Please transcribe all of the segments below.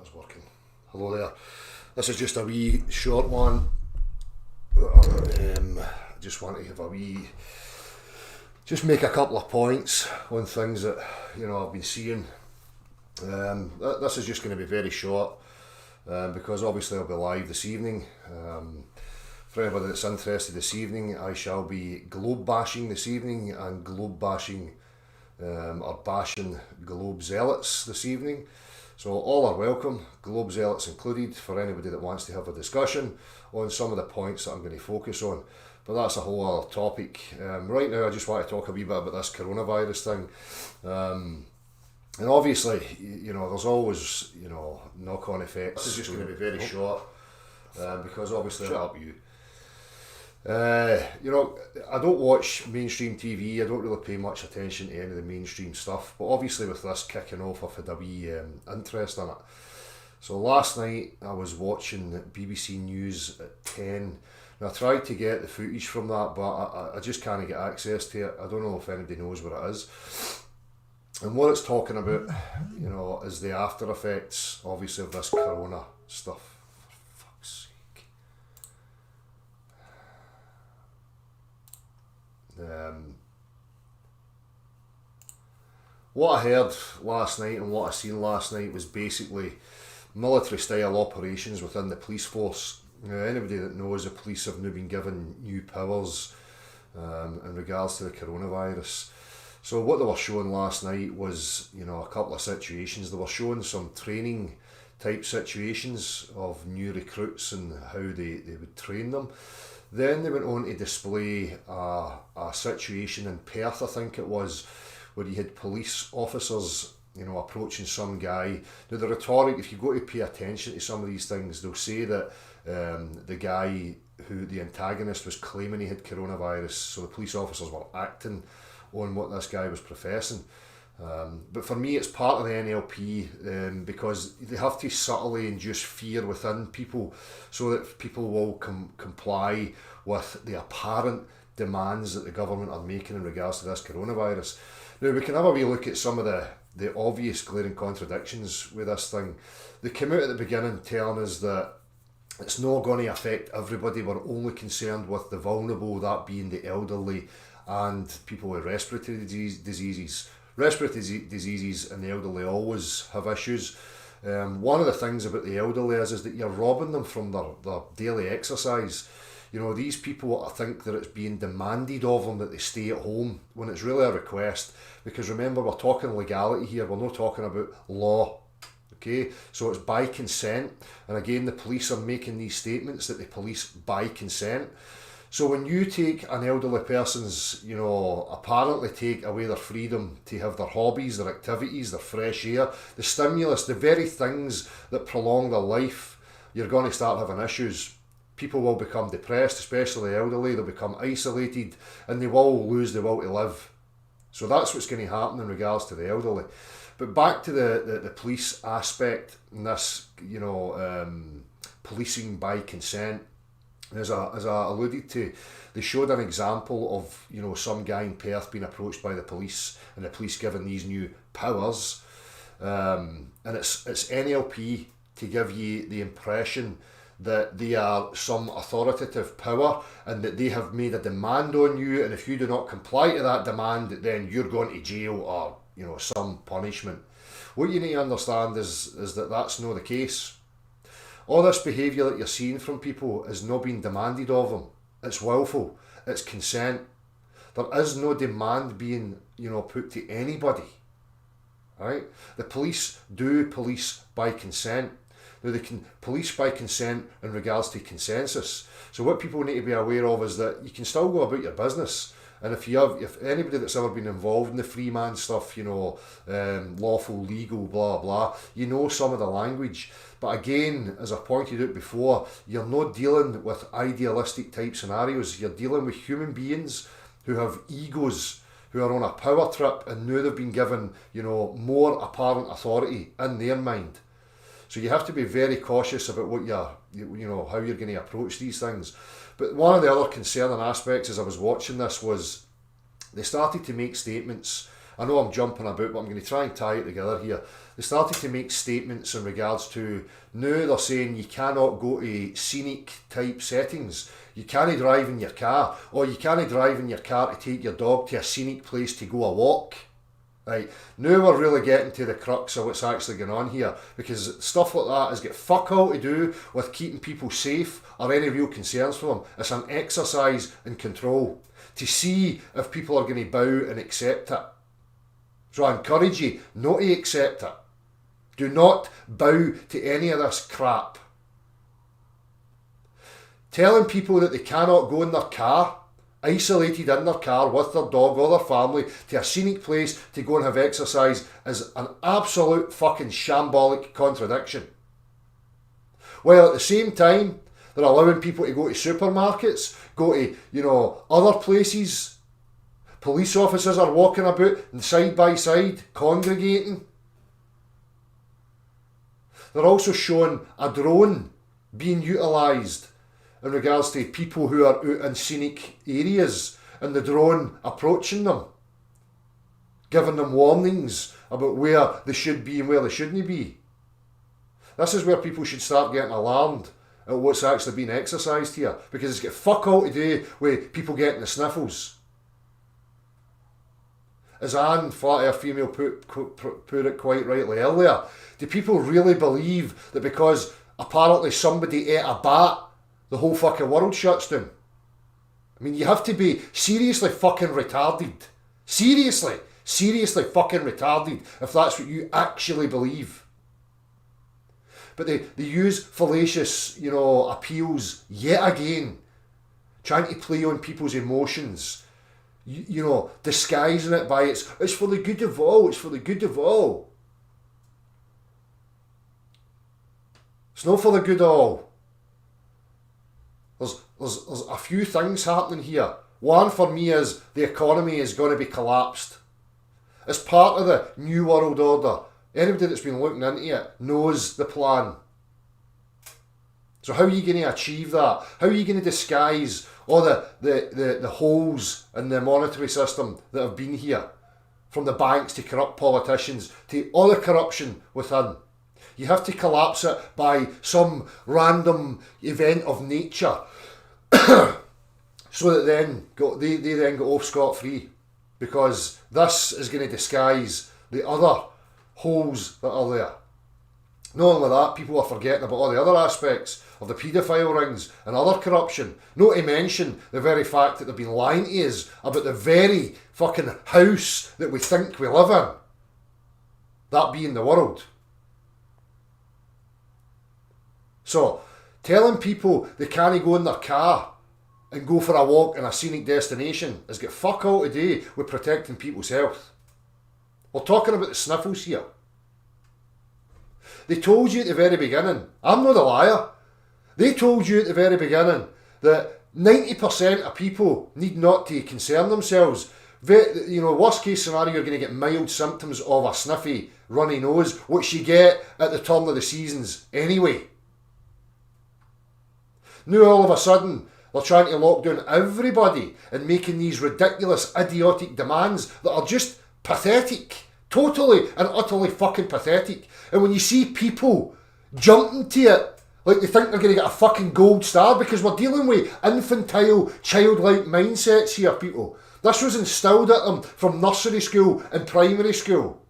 That's working. Hello there. This is just a wee short one. I just want to have just make a couple of points on things that I've been seeing. This is just going to be very short because obviously I'll be live this evening. For anybody that's interested this evening, I shall be globe bashing this evening and globe bashing or bashing Globe Zealots this evening. So all are welcome, Globe Zealots included, for anybody that wants to have a discussion on some of the points that I'm going to focus on. But that's a whole other topic. Right now I just want to talk a wee bit about this coronavirus thing. And obviously, there's always, knock-on effects. This is just going to be very short because obviously it'll help you. I don't watch mainstream TV. I don't really pay much attention to any of the mainstream stuff, but obviously with this kicking off, I've had a wee interest in it. So last night I was watching BBC News at 10. Now I tried to get the footage from that, but I just can't get access to it. I don't know if anybody knows what it is. And what it's talking about, is the after effects, obviously, of this corona stuff. What I heard last night and what I seen last night was basically military style operations within the police force. Anybody that knows the police have now been given new powers in regards to the coronavirus. So what they were showing last night was, a couple of situations. They were showing some training type situations of new recruits and how they would train them. Then they went on to display a situation in Perth, I think it was, where you had police officers, approaching some guy. Now the rhetoric, if you go to pay attention to some of these things, they'll say that the guy who the antagonist was claiming he had coronavirus, so the police officers were acting on what this guy was professing. But for me, it's part of the NLP because they have to subtly induce fear within people so that people will comply with the apparent demands that the government are making in regards to this coronavirus. Now, we can have a wee look at some of the obvious glaring contradictions with this thing. They came out at the beginning telling us that it's not going to affect everybody. We're only concerned with the vulnerable, that being the elderly and people with respiratory diseases. Respiratory diseases and the elderly always have issues. One of the things about the elderly is that you're robbing them from their daily exercise. These people think that it's being demanded of them that they stay at home when it's really a request. Because remember, we're talking legality here, we're not talking about law. Okay, so it's by consent. And again, the police are making these statements that they police by consent. So when you take an elderly person's, apparently take away their freedom to have their hobbies, their activities, their fresh air, the stimulus, the very things that prolong their life, you're going to start having issues. People will become depressed, especially the elderly. They'll become isolated and they will lose the will to live. So that's what's going to happen in regards to the elderly. But back to the police aspect and this, policing by consent. As I alluded to, they showed an example of some guy in Perth being approached by the police and the police given these new powers, and it's NLP to give you the impression that they are some authoritative power and that they have made a demand on you, and if you do not comply to that demand, then you're going to jail or some punishment. What you need to understand is that that's not the case. All this behaviour that you're seeing from people is not being demanded of them. It's willful. It's consent. There is no demand being, put to anybody. Right? The police do police by consent. Now they can police by consent in regards to consensus. So what people need to be aware of is that you can still go about your business. And if anybody that's ever been involved in the free man stuff, lawful, legal, blah, blah, some of the language. But again, as I pointed out before, you're not dealing with idealistic type scenarios. You're dealing with human beings who have egos, who are on a power trip and now they've been given, more apparent authority in their mind. So you have to be very cautious about what how you're going to approach these things. But one of the other concerning aspects as I was watching this was they started to make statements I know I'm jumping about, but I'm going to try and tie it together here. They started to make statements in regards to, now they're saying you cannot go to scenic type settings. You can't drive in your car, or you can't drive in your car to take your dog to a scenic place to go a walk. Right, now we're really getting to the crux of what's actually going on here, because stuff like that has got fuck all to do with keeping people safe or any real concerns for them. It's an exercise in control to see if people are going to bow and accept it. So I encourage you not to accept it. Do not bow to any of this crap. Telling people that they cannot go in their car, isolated in their car with their dog or their family, to a scenic place to go and have exercise is an absolute fucking shambolic contradiction. While at the same time, they're allowing people to go to supermarkets, go to, other places. Police officers are walking about and side by side, congregating. They're also showing a drone being utilised in regards to people who are out in scenic areas, and the drone approaching them, giving them warnings about where they should be and where they shouldn't be. This is where people should start getting alarmed at what's actually being exercised here, because it's got fuck all to do with people getting the sniffles. As Anne Flatter female put it quite rightly earlier, do people really believe that because apparently somebody ate a bat, the whole fucking world shuts down? I mean, you have to be seriously fucking retarded. Seriously fucking retarded if that's what you actually believe. But they use fallacious, appeals yet again, trying to play on people's emotions, disguising it by it's for the good of all, it's for the good of all. It's not for the good of all. There's a few things happening here. One for me is the economy is going to be collapsed. It's part of the New World Order. Anybody that's been looking into it knows the plan. So how are you going to achieve that? How are you going to disguise all the holes in the monetary system that have been here? From the banks to corrupt politicians to all the corruption within. You have to collapse it by some random event of nature so that they then go off scot-free, because this is going to disguise the other holes that are there. Not only that, people are forgetting about all the other aspects of the paedophile rings and other corruption, not to mention the very fact that they've been lying to us about the very fucking house that we think we live in, that being the world. So, telling people they can't go in their car and go for a walk in a scenic destination has got fuck all to do with protecting people's health. We're talking about the sniffles here. They told you at the very beginning, I'm not a liar, they told you at the very beginning that 90% of people need not to concern themselves. Worst case scenario, you're going to get mild symptoms of a sniffy, runny nose, which you get at the turn of the seasons anyway. Now all of a sudden, they're trying to lock down everybody and making these ridiculous, idiotic demands that are just pathetic. Totally and utterly fucking pathetic. And when you see people jumping to it, like they think they're going to get a fucking gold star, because we're dealing with infantile, childlike mindsets here, people. This was instilled at them from nursery school and primary school.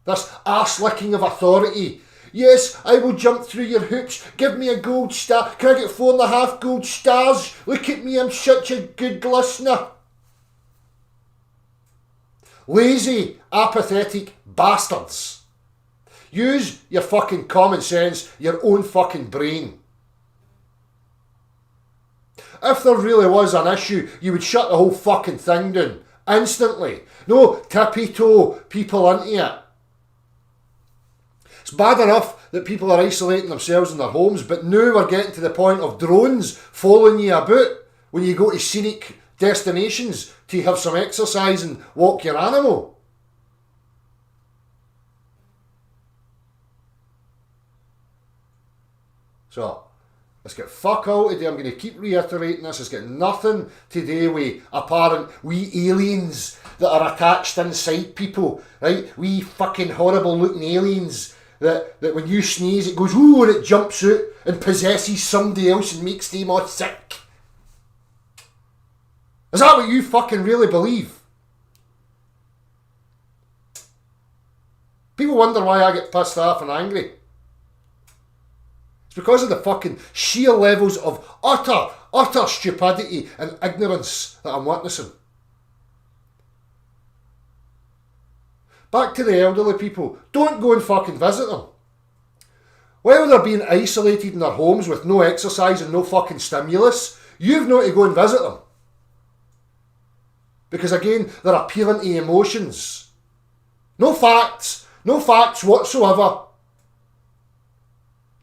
This arse-licking of authority. Yes, I will jump through your hoops. Give me a gold star. Can I get 4.5 gold stars? Look at me, I'm such a good listener. Lazy, apathetic bastards. Use your fucking common sense, your own fucking brain. If there really was an issue, you would shut the whole fucking thing down instantly. No tippy-toe people into it. It's bad enough that people are isolating themselves in their homes, but now we're getting to the point of drones following you about when you go to scenic destinations to have some exercise and walk your animal. So, It's got fuck all to do, I'm going to keep reiterating this, it's got nothing to do with apparent wee aliens that are attached inside people, right? Wee fucking horrible looking aliens that when you sneeze it goes ooh and it jumps out and possesses somebody else and makes them all sick. Is that what you fucking really believe? People wonder why I get pissed off and angry. It's because of the fucking sheer levels of utter stupidity and ignorance that I'm witnessing. Back to the elderly people. Don't go and fucking visit them. While they're being isolated in their homes with no exercise and no fucking stimulus, you've not to go and visit them. Because again, they're appealing to emotions. No facts whatsoever.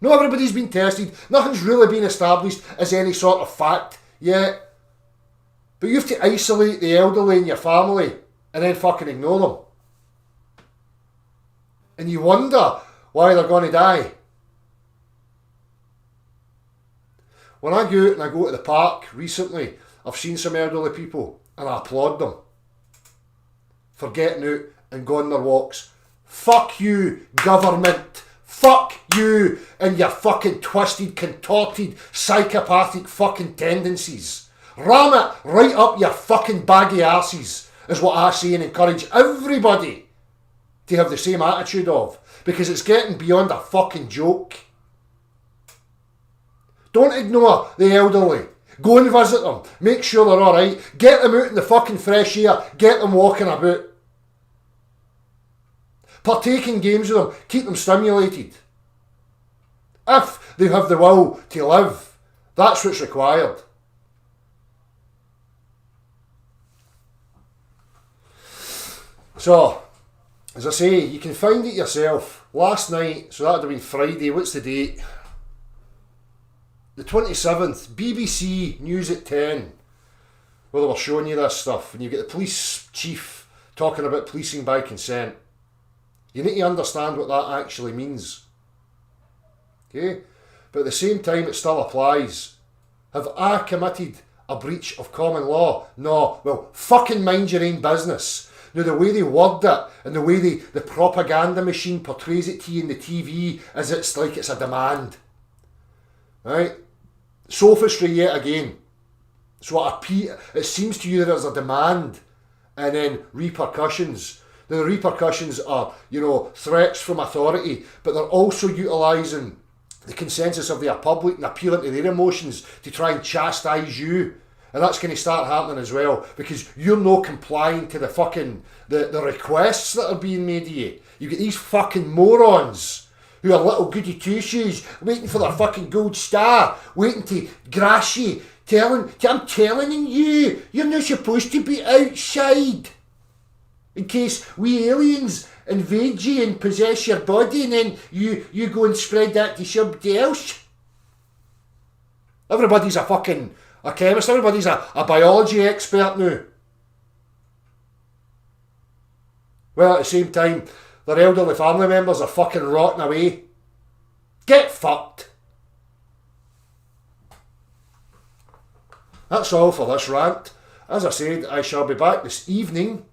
No, everybody's been tested. Nothing's really been established as any sort of fact yet. But you have to isolate the elderly in your family and then fucking ignore them. And you wonder why they're going to die. When I go out and I go to the park recently, I've seen some elderly people and I applaud them for getting out and going their walks. Fuck you, government. Fuck you and your fucking twisted, contorted, psychopathic fucking tendencies. Ram it right up your fucking baggy arses is what I say, and encourage everybody to have the same attitude of, because it's getting beyond a fucking joke. Don't ignore the elderly. Go and visit them. Make sure they're alright. Get them out in the fucking fresh air. Get them walking about. Partake in games with them. Keep them stimulated. If they have the will to live, that's what's required. So, as I say, you can find it yourself. Last night, so that would have been Friday, what's the date? The 27th, BBC News at 10, where they were showing you this stuff, and you get the police chief talking about policing by consent. You need to understand what that actually means. Okay? But at the same time, it still applies. Have I committed a breach of common law? No. Well, fucking mind your own business. Now, the way they word it and the way the propaganda machine portrays it to you in the TV is it's like it's a demand. Right? Sophistry yet again. So it seems to you that there's a demand and then repercussions. The repercussions are, threats from authority, but they're also utilising the consensus of the public and appealing to their emotions to try and chastise you. And that's going to start happening as well, because you're not complying to the fucking, the requests that are being made of you. You get these fucking morons who are little goody two-shoes, waiting for their fucking gold star, waiting to grass you, I'm telling you, you're not supposed to be outside. In case we aliens invade you and possess your body, and then you go and spread that to somebody else. Everybody's a chemist, everybody's a biology expert now. Well, at the same time, their elderly family members are fucking rotting away. Get fucked. That's all for this rant. As I said, I shall be back this evening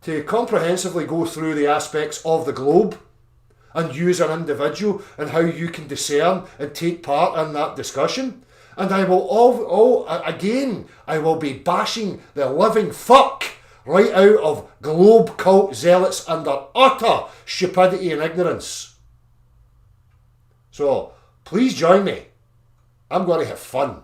to comprehensively go through the aspects of the globe and you as an individual and how you can discern and take part in that discussion. And I will I will be bashing the living fuck right out of globe cult zealots under utter stupidity and ignorance. So, please join me. I'm going to have fun.